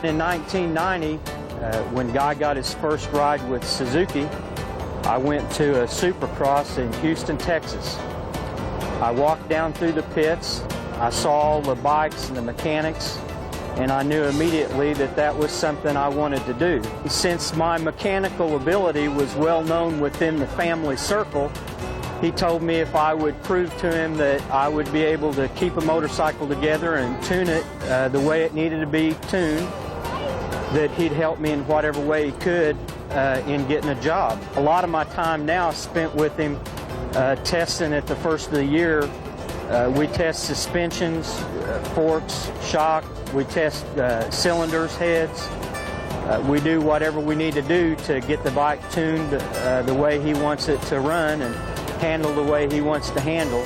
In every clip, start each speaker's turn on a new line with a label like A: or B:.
A: In 1990, when Guy got his first ride with Suzuki, I went to a Supercross in Houston, Texas. I walked down through the pits, I saw all the bikes and the mechanics, and I knew immediately that that was something I wanted to do. Since my mechanical ability was well known within the family circle, he told me if I would prove to him that I would be able to keep a motorcycle together and tune it the way it needed to be tuned, that he'd help me in whatever way he could in getting a job. A lot of my time now is spent with him testing at the first of the year. We test suspensions, forks, shock, we test cylinders, heads. We do whatever we need to do to get the bike tuned the way he wants it to run and handle the way he wants to handle.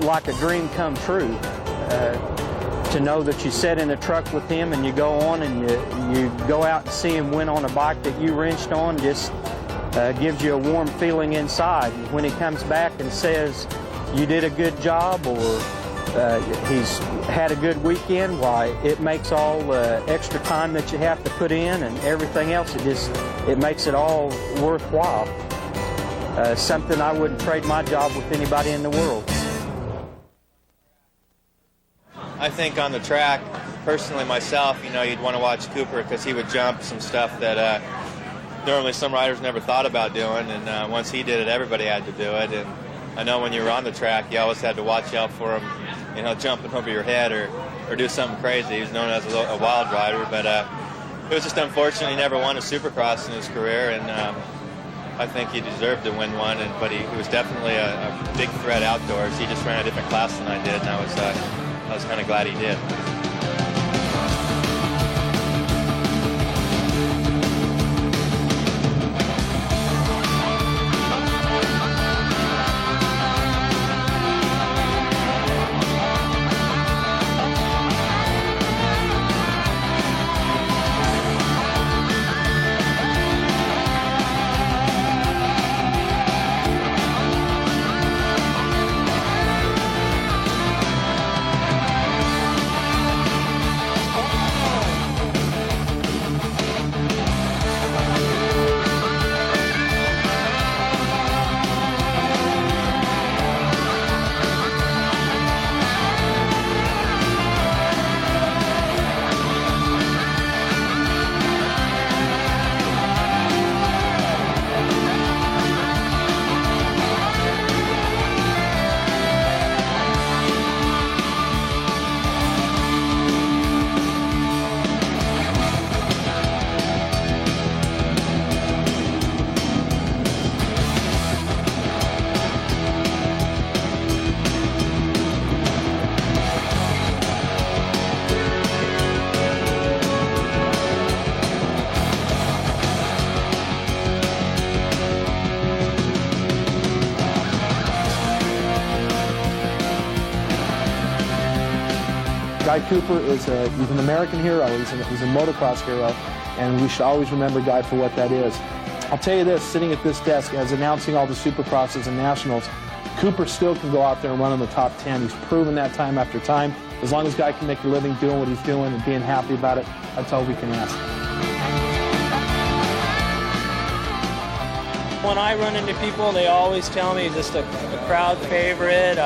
A: Like a dream come true to know that you sit in a truck with him and you go on and you go out and see him win on a bike that you wrenched on. Just gives you a warm feeling inside. When he comes back and says you did a good job or he's had a good weekend, why, it makes all the extra time that you have to put in and everything else, it makes it all worthwhile. Something I wouldn't trade my job with anybody in the world.
B: I think on the track, personally myself, you'd want to watch Cooper because he would jump some stuff that normally some riders never thought about doing, and once he did it, everybody had to do it. And I know when you were on the track, you always had to watch out for him, jumping over your head or do something crazy. He was known as a wild rider, but it was just unfortunate he never won a Supercross in his career, and I think he deserved to win one, but he was definitely a big threat outdoors. He just ran a different class than I did, and I was kind of glad he did.
C: Guy Cooper he's an American hero, he's a motocross hero, and we should always remember Guy for what that is. I'll tell you this, sitting at this desk as announcing all the Supercrosses and Nationals, Cooper still can go out there and run in the top 10. He's proven that time after time. As long as Guy can make a living doing what he's doing and being happy about it, that's all we can ask.
D: When I run into people, they always tell me he's just a crowd favorite.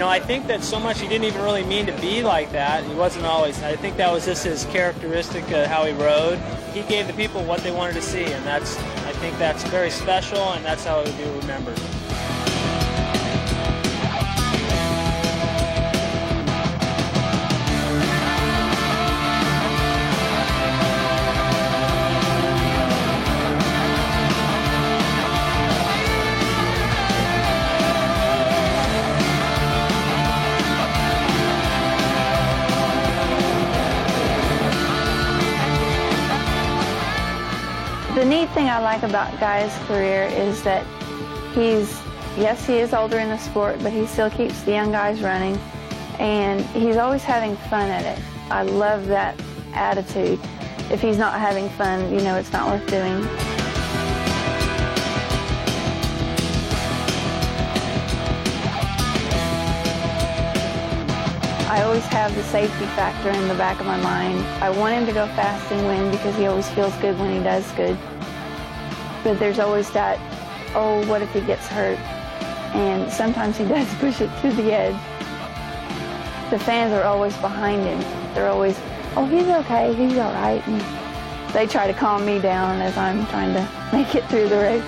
D: I think that so much he didn't even really mean to be like that. He wasn't always. I think that was just his characteristic of how he rode. He gave the people what they wanted to see, and I think that's very special, and that's how it would be remembered.
E: thing I like about Guy's career is that yes, he is older in the sport, but he still keeps the young guys running, and he's always having fun at it. I love that attitude. If he's not having fun, you know, it's not worth doing. I always have the safety factor in the back of my mind. I want him to go fast and win because he always feels good when he does good. But there's always that, oh, what if he gets hurt? And sometimes he does push it to the edge. The fans are always behind him. They're always, oh, he's okay, he's all right. And they try to calm me down as I'm trying to make it through the race.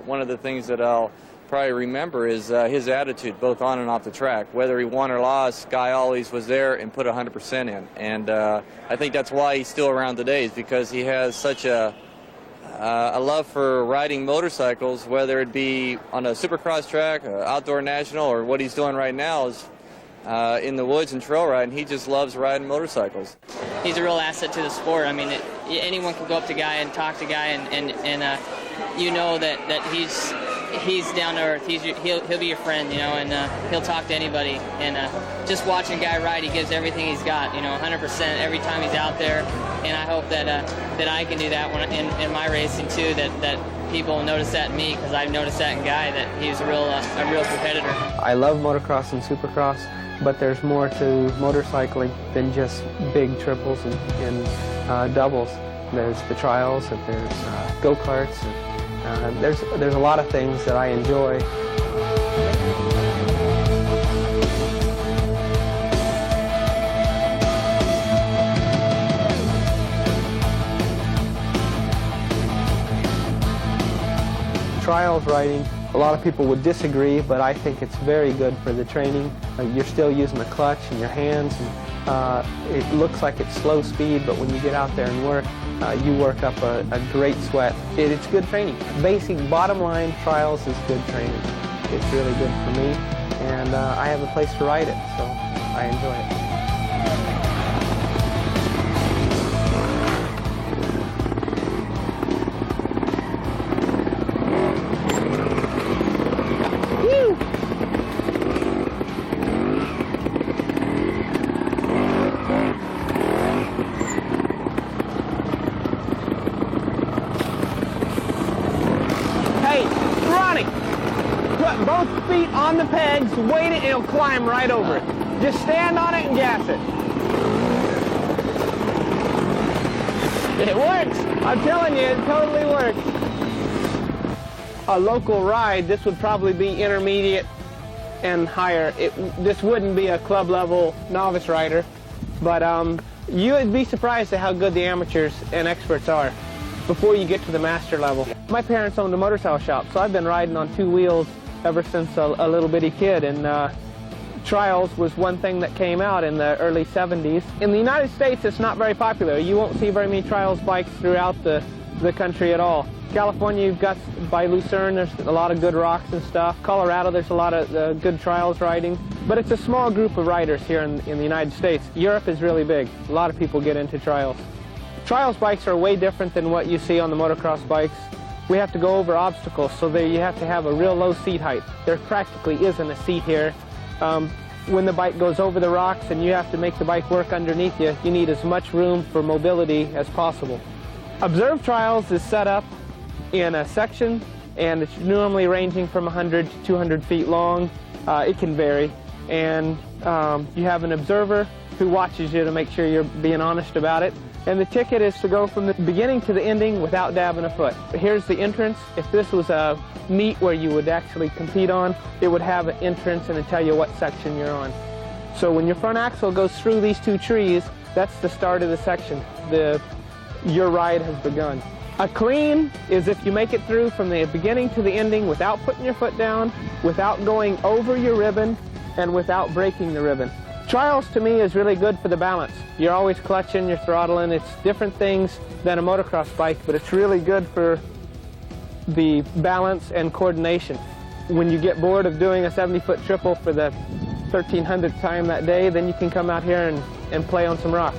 F: One of the things that I'll probably remember is his attitude, both on and off the track. Whether he won or lost, Guy always was there and put 100% in. And I think that's why he's still around today, is because he has such a love for riding motorcycles, whether it be on a supercross track, outdoor national, or what he's doing right now is in the woods and trail riding. He just loves riding motorcycles.
G: He's a real asset to the sport. I mean, anyone can go up to Guy and talk to Guy, and you know that he's down to earth. He'll be your friend, you know, and he'll talk to anybody. And just watching Guy ride, he gives everything he's got, you know, 100% every time he's out there. And I hope that I can do that when in my racing too. That people notice that in me, because I've noticed that in Guy, that he's a real competitor.
H: I love motocross and supercross, but there's more to motorcycling than just big triples and doubles. There's the trials, and there's go-karts, and there's a lot of things that I enjoy. Trials riding, a lot of people would disagree, but I think it's very good for the training. You're still using the clutch and your hands, and it looks like it's slow speed, but when you get out there and work, you work up a great sweat. It's good training. Basic bottom line, trials is good training. It's really good for me, and I have a place to ride it, so I enjoy it. Put both feet on the pegs, weight it, it'll climb right over it. Just stand on it and gas it. It works. I'm telling you, it totally works. A local ride, this would probably be intermediate and higher. This wouldn't be a club level novice rider, but you would be surprised at how good the amateurs and experts are before you get to the master level. My parents owned a motorcycle shop, so I've been riding on two wheels ever since a little bitty kid, and trials was one thing that came out in the early 70s. In the United States, it's not very popular. You won't see very many trials bikes throughout the country at all. California, you've got by Lucerne, there's a lot of good rocks and stuff. Colorado, there's a lot of good trials riding. But it's a small group of riders here in the United States. Europe is really big. A lot of people get into trials. Trials bikes are way different than what you see on the motocross bikes. We have to go over obstacles, so you have to have a real low seat height. There practically isn't a seat here. When the bike goes over the rocks and you have to make the bike work underneath you, you need as much room for mobility as possible. Observed trials is set up in a section, and it's normally ranging from 100 to 200 feet long. It can vary. And you have an observer who watches you to make sure you're being honest about it. And the ticket is to go from the beginning to the ending without dabbing a foot. Here's the entrance. If this was a meet where you would actually compete on, it would have an entrance and it'd tell you what section you're on. So when your front axle goes through these two trees, that's the start of the section. Your ride has begun. A clean is if you make it through from the beginning to the ending without putting your foot down, without going over your ribbon, and without breaking the ribbon. Trials to me is really good for the balance. You're always clutching, you're throttling. It's different things than a motocross bike, but it's really good for the balance and coordination. When you get bored of doing a 70-foot triple for the 1,300th time that day, then you can come out here and play on some rocks.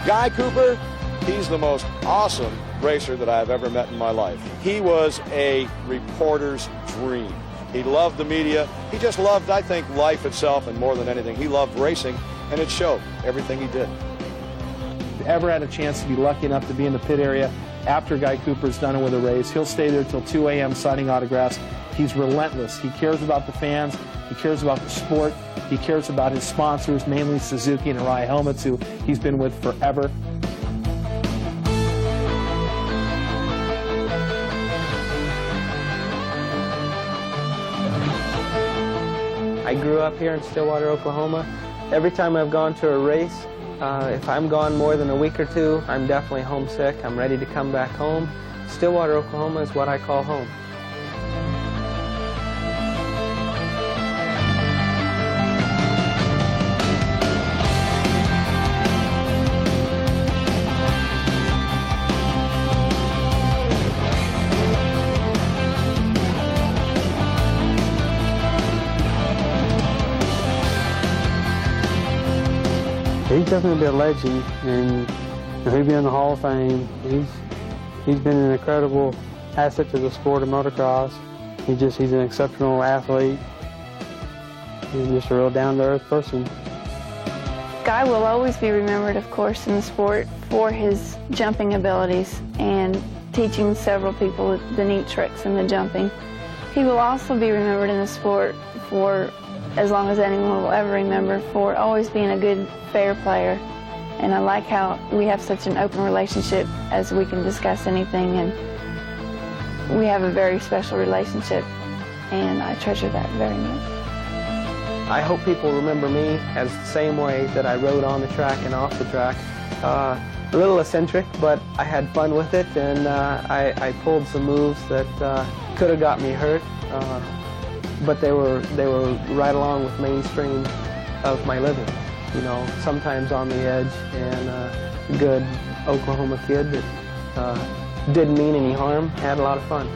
I: Guy Cooper, he's the most awesome racer that I've ever met in my life. He was a reporter's dream. He loved the media. He just loved, I think, life itself, and more than anything, he loved racing, and it showed everything he did.
C: If you ever had a chance to be lucky enough to be in the pit area after Guy Cooper's done with a race, he'll stay there till 2 a.m. signing autographs. He's relentless. He cares about the fans. He cares about the sport. He cares about his sponsors, mainly Suzuki and Arai Helmets, who he's been with forever.
H: I grew up here in Stillwater, Oklahoma. Every time I've gone to a race, if I'm gone more than a week or two, I'm definitely homesick. I'm ready to come back home. Stillwater, Oklahoma is what I call home.
J: He's definitely be a legend, and he'll be in the Hall of Fame. He's been an incredible asset to the sport of motocross. He's an exceptional athlete. He's just a real down-to-earth person.
E: Guy will always be remembered, of course, in the sport for his jumping abilities and teaching several people the neat tricks in the jumping. He will also be remembered in the sport for, as long as anyone will ever remember, for always being a good, fair player. And I like how we have such an open relationship, as we can discuss anything, and we have a very special relationship, and I treasure that very much.
H: I hope people remember me as the same way that I rode on the track and off the track. A little eccentric, but I had fun with it, and I pulled some moves that could have got me hurt. But they were right along with mainstream of my living. You know, sometimes on the edge, and a good Oklahoma kid that didn't mean any harm, had a lot of fun.